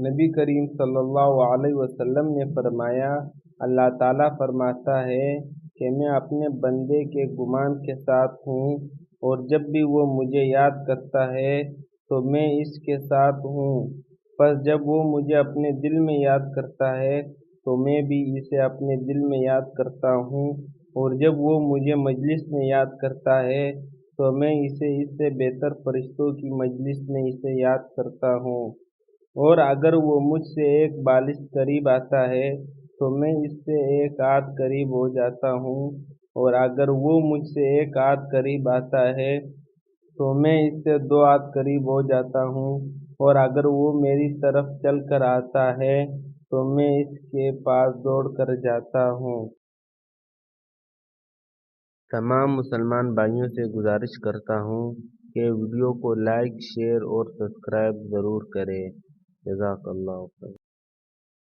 نبی کریم صلی اللہ علیہ وسلم نے فرمایا، اللہ تعالیٰ فرماتا ہے کہ میں اپنے بندے کے گمان کے ساتھ ہوں، اور جب بھی وہ مجھے یاد کرتا ہے تو میں اس کے ساتھ ہوں۔ پس جب وہ مجھے اپنے دل میں یاد کرتا ہے تو میں بھی اسے اپنے دل میں یاد کرتا ہوں، اور جب وہ مجھے مجلس میں یاد کرتا ہے تو میں اسے اس سے بہتر فرشتوں کی مجلس میں اسے یاد کرتا ہوں، اور اگر وہ مجھ سے ایک بالش قریب آتا ہے تو میں اس سے ایک ہاتھ قریب ہو جاتا ہوں، اور اگر وہ مجھ سے ایک ہاتھ قریب آتا ہے تو میں اس سے دو ہاتھ قریب ہو جاتا ہوں، اور اگر وہ میری طرف چل کر آتا ہے تو میں اس کے پاس دوڑ کر جاتا ہوں۔ تمام مسلمان بھائیوں سے گزارش کرتا ہوں کہ ویڈیو کو لائک، شیئر اور سبسکرائب ضرور کریں۔ جزاک اللہ خیر۔